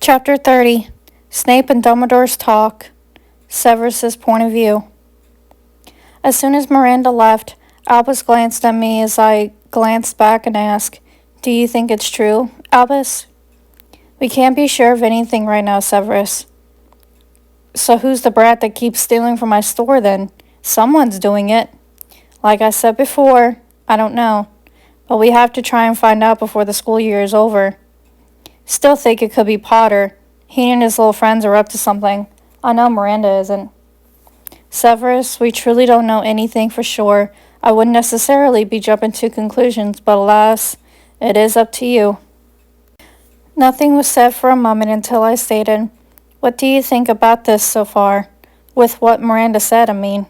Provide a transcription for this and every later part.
Chapter 30. Snape and Dumbledore's Talk. Severus's Point of View. As soon as Miranda left, Albus glanced at me as I glanced back and asked, "Do you think it's true, Albus?" "We can't be sure of anything right now, Severus." "So who's the brat that keeps stealing from my store then? Someone's doing it." "Like I said before, I don't know. But we have to try and find out before the school year is over." "Still think it could be Potter. He and his little friends are up to something. I know Miranda isn't." "Severus, we truly don't know anything for sure. I wouldn't necessarily be jumping to conclusions, but alas, it is up to you." Nothing was said for a moment until I stated, "What do you think about this so far? With what Miranda said, I mean."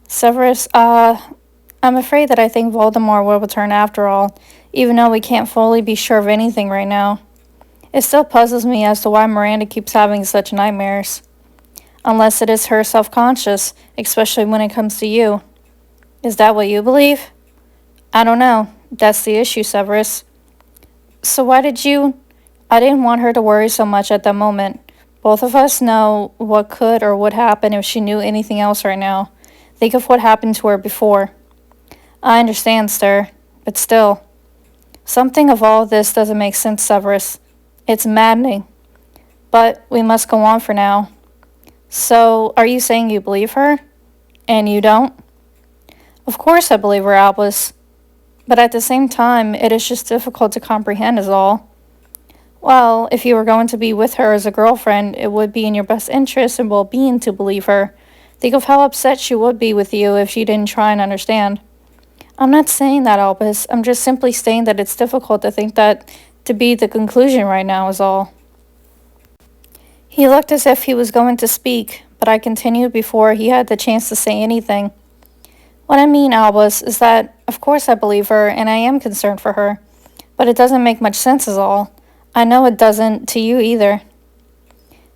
"Severus, I'm afraid that I think Voldemort will return after all, even though we can't fully be sure of anything right now. It still puzzles me as to why Miranda keeps having such nightmares. Unless it is her self-conscious, especially when it comes to you." "Is that what you believe?" "I don't know. That's the issue, Severus." "So why did you—" "I didn't want her to worry so much at that moment. Both of us know what could or would happen if she knew anything else right now. Think of what happened to her before." "I understand, sir, but still. Something of all this doesn't make sense, Severus. It's maddening. But we must go on for now." "So, are you saying you believe her? And you don't?" "Of course I believe her, Albus. But at the same time, it is just difficult to comprehend is all." "Well, if you were going to be with her as a girlfriend, it would be in your best interest and well-being to believe her. Think of how upset she would be with you if she didn't try and understand." "I'm not saying that, Albus. I'm just simply saying that it's difficult to think that to be the conclusion right now is all." He looked as if he was going to speak, but I continued before he had the chance to say anything. "What I mean, Albus, is that, of course I believe her, and I am concerned for her. But it doesn't make much sense is all. I know it doesn't to you either.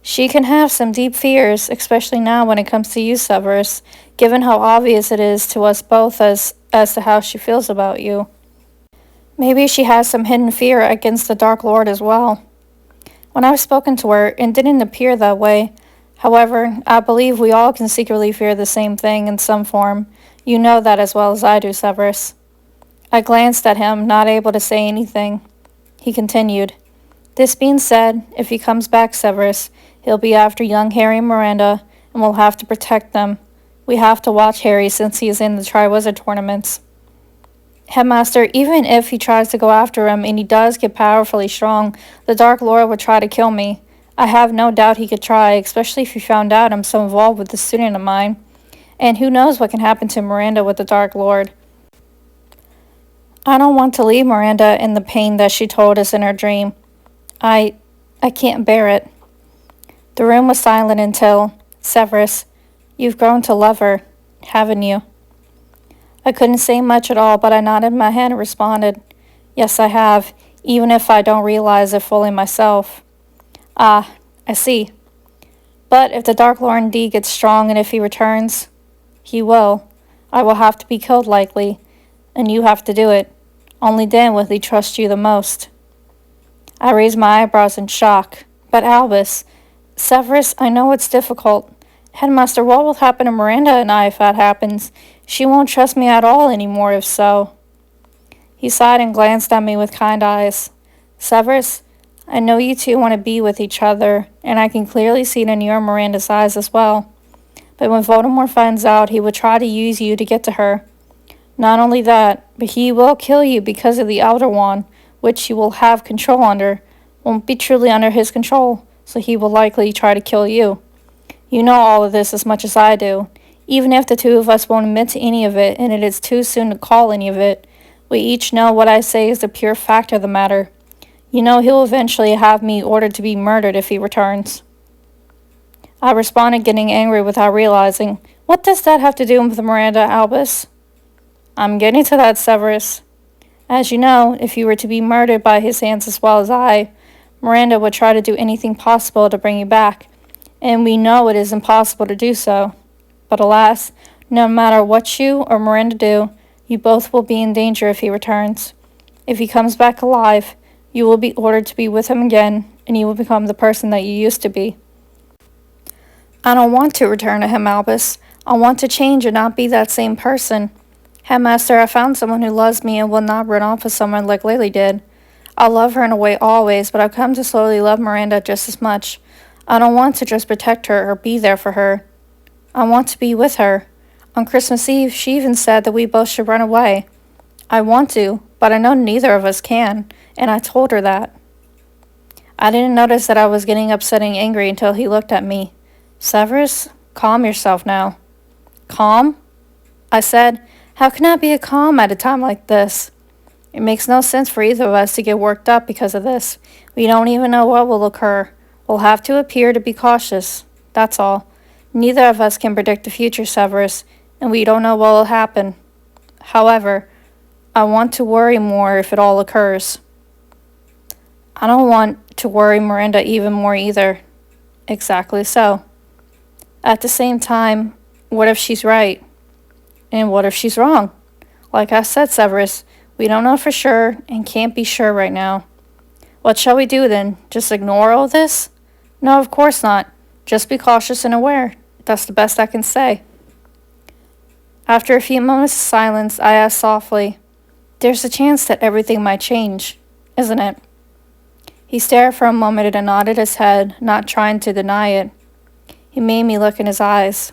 She can have some deep fears, especially now when it comes to you, Severus, given how obvious it is to us both as to how she feels about you. Maybe she has some hidden fear against the Dark Lord as well. When I've spoken to her, it didn't appear that way. However, I believe we all can secretly fear the same thing in some form. You know that as well as I do, Severus." I glanced at him, not able to say anything. He continued, "This being said, if he comes back, Severus, he'll be after young Harry and Miranda, and we'll have to protect them. We have to watch Harry since he is in the Triwizard tournaments. Headmaster, even if he tries to go after him and he does get powerfully strong, the Dark Lord would try to kill me. I have no doubt he could try, especially if he found out I'm so involved with a student of mine. And who knows what can happen to Miranda with the Dark Lord. I don't want to leave Miranda in the pain that she told us in her dream. I can't bear it." The room was silent until, "Severus, you've grown to love her, haven't you?" I couldn't say much at all, but I nodded my head and responded, "Yes, I have, even if I don't realize it fully myself." "Ah, I see. But if the Dark Lord indeed gets strong and if he returns—" "He will. I will have to be killed likely, and you have to do it. Only then will he trust you the most." I raised my eyebrows in shock. "But Albus, Severus, I know it's difficult. Headmaster, what will happen to Miranda and I if that happens? She won't trust me at all anymore if so." He sighed and glanced at me with kind eyes. "Severus, I know you two want to be with each other, and I can clearly see it in your Miranda's eyes as well. But when Voldemort finds out, he will try to use you to get to her. Not only that, but he will kill you because of the Elder Wand, which you will have control under, won't be truly under his control, so he will likely try to kill you. You know all of this as much as I do. Even if the two of us won't admit to any of it, and it is too soon to call any of it, we each know what I say is the pure fact of the matter. You know he'll eventually have me ordered to be murdered if he returns." I responded, getting angry without realizing, "What does that have to do with Miranda, Albus?" "I'm getting to that, Severus. As you know, if you were to be murdered by his hands as well as I, Miranda would try to do anything possible to bring you back, and we know it is impossible to do so. But alas, no matter what you or Miranda do, you both will be in danger if he returns. If he comes back alive, you will be ordered to be with him again, and you will become the person that you used to be. I don't want to return to him, Albus. I want to change and not be that same person. Headmaster, I found someone who loves me and will not run off with someone like Lily did. I'll love her in a way always, but I've come to slowly love Miranda just as much. I don't want to just protect her or be there for her. I want to be with her. On Christmas Eve, she even said that we both should run away. I want to, but I know neither of us can, and I told her that. I didn't notice that I was getting upset and angry until he looked at me. Severus, calm yourself now. Calm? I said, how can I be calm at a time like this? It makes no sense for either of us to get worked up because of this. We don't even know what will occur. We'll have to appear to be cautious. That's all. Neither of us can predict the future, Severus, and we don't know what will happen. However, I want to worry more if it all occurs. I don't want to worry Miranda even more either. Exactly so. At the same time, what if she's right? And what if she's wrong? Like I said, Severus, we don't know for sure and can't be sure right now. What shall we do then? Just ignore all this? No, of course not. Just be cautious and aware. That's the best I can say. After a few moments of silence, I asked softly, there's a chance that everything might change, isn't it? He stared for a moment and nodded his head, not trying to deny it. He made me look in his eyes.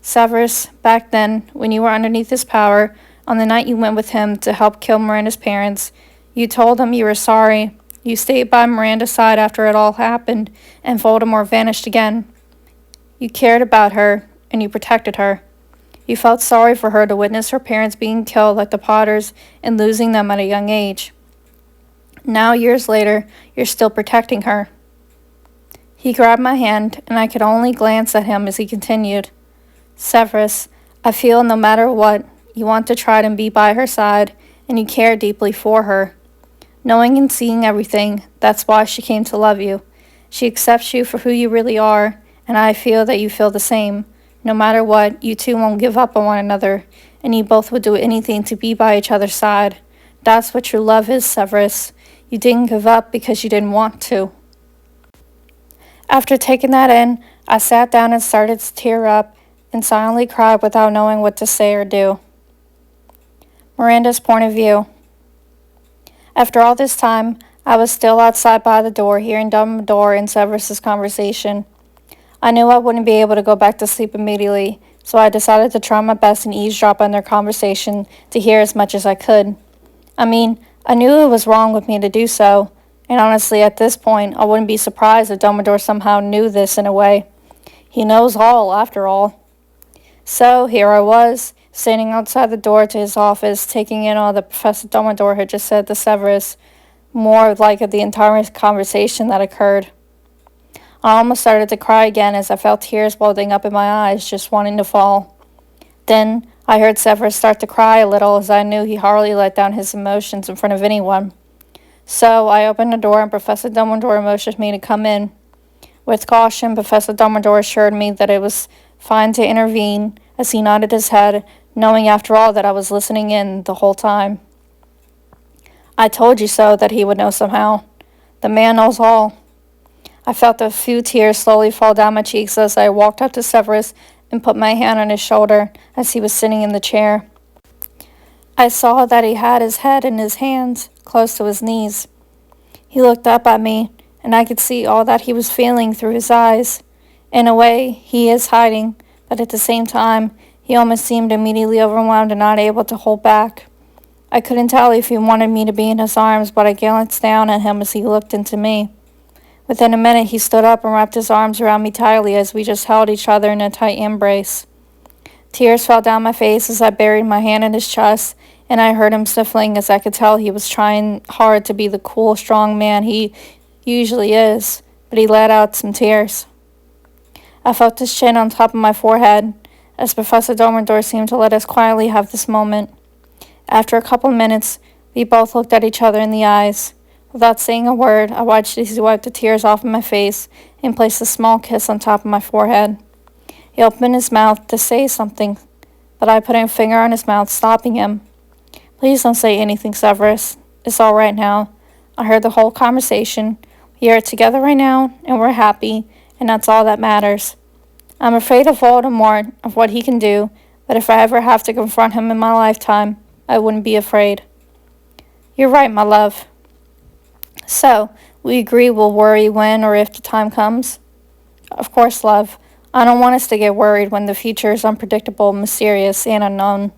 Severus, back then, when you were underneath his power, on the night you went with him to help kill Miranda's parents, you told him you were sorry. You stayed by Miranda's side after it all happened, and Voldemort vanished again. You cared about her, and you protected her. You felt sorry for her to witness her parents being killed like the Potters and losing them at a young age. Now, years later, you're still protecting her. He grabbed my hand, and I could only glance at him as he continued. Severus, I feel no matter what, you want to try and be by her side, and you care deeply for her. Knowing and seeing everything, that's why she came to love you. She accepts you for who you really are, and I feel that you feel the same. No matter what, you two won't give up on one another, and you both would do anything to be by each other's side. That's what true love is, Severus. You didn't give up because you didn't want to. After taking that in, I sat down and started to tear up and silently cried without knowing what to say or do. Miranda's point of view. After all this time, I was still outside by the door, hearing Dumbledore and Severus's conversation. I knew I wouldn't be able to go back to sleep immediately, so I decided to try my best and eavesdrop on their conversation to hear as much as I could. I knew it was wrong with me to do so, and honestly, at this point, I wouldn't be surprised if Dumbledore somehow knew this in a way. He knows all, after all. So, here I was, standing outside the door to his office, taking in all that Professor Dumbledore had just said to Severus, more like of the entire conversation that occurred. I almost started to cry again as I felt tears welling up in my eyes, just wanting to fall. Then I heard Severus start to cry a little, as I knew he hardly let down his emotions in front of anyone. So I opened the door and Professor Dumbledore motioned me to come in. With caution, Professor Dumbledore assured me that it was fine to intervene, as he nodded his head, knowing after all that I was listening in the whole time. I told you so, that he would know somehow. The man knows all. I felt a few tears slowly fall down my cheeks as I walked up to Severus and put my hand on his shoulder as he was sitting in the chair. I saw that he had his head in his hands, close to his knees. He looked up at me, and I could see all that he was feeling through his eyes. In a way, he is hiding, but at the same time, he almost seemed immediately overwhelmed and not able to hold back. I couldn't tell if he wanted me to be in his arms, but I glanced down at him as he looked into me. Within a minute, he stood up and wrapped his arms around me tightly as we just held each other in a tight embrace. Tears fell down my face as I buried my hand in his chest, and I heard him sniffling as I could tell he was trying hard to be the cool, strong man he usually is, but he let out some tears. I felt his chin on top of my forehead, as Professor Dumbledore seemed to let us quietly have this moment. After a couple minutes, we both looked at each other in the eyes. Without saying a word, I watched as he wiped the tears off of my face and placed a small kiss on top of my forehead. He opened his mouth to say something, but I put a finger on his mouth, stopping him. Please don't say anything, Severus. It's all right now. I heard the whole conversation. We are together right now, and we're happy, and that's all that matters. I'm afraid of Voldemort, of what he can do, but if I ever have to confront him in my lifetime, I wouldn't be afraid. You're right, my love. So, we agree we'll worry when or if the time comes? Of course, love. I don't want us to get worried when the future is unpredictable, mysterious, and unknown.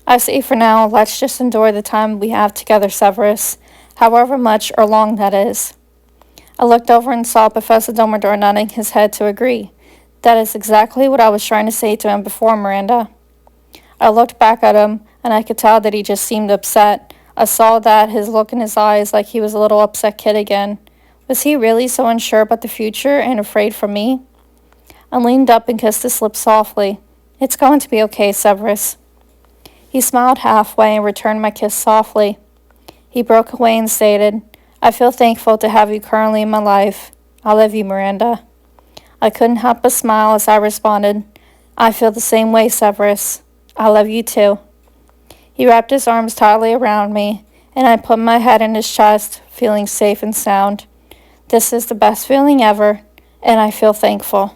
I say for now, let's just enjoy the time we have together, Severus, however much or long that is. I looked over and saw Professor Dumbledore nodding his head to agree. That is exactly what I was trying to say to him before, Miranda. I looked back at him, and I could tell that he just seemed upset. I saw that, his look in his eyes, like he was a little upset kid again. Was he really so unsure about the future and afraid for me? I leaned up and kissed his lips softly. It's going to be okay, Severus. He smiled halfway and returned my kiss softly. He broke away and stated, I feel thankful to have you currently in my life. I love you, Miranda. I couldn't help but smile as I responded, I feel the same way, Severus. I love you too. He wrapped his arms tightly around me, and I put my head in his chest, feeling safe and sound. This is the best feeling ever, and I feel thankful.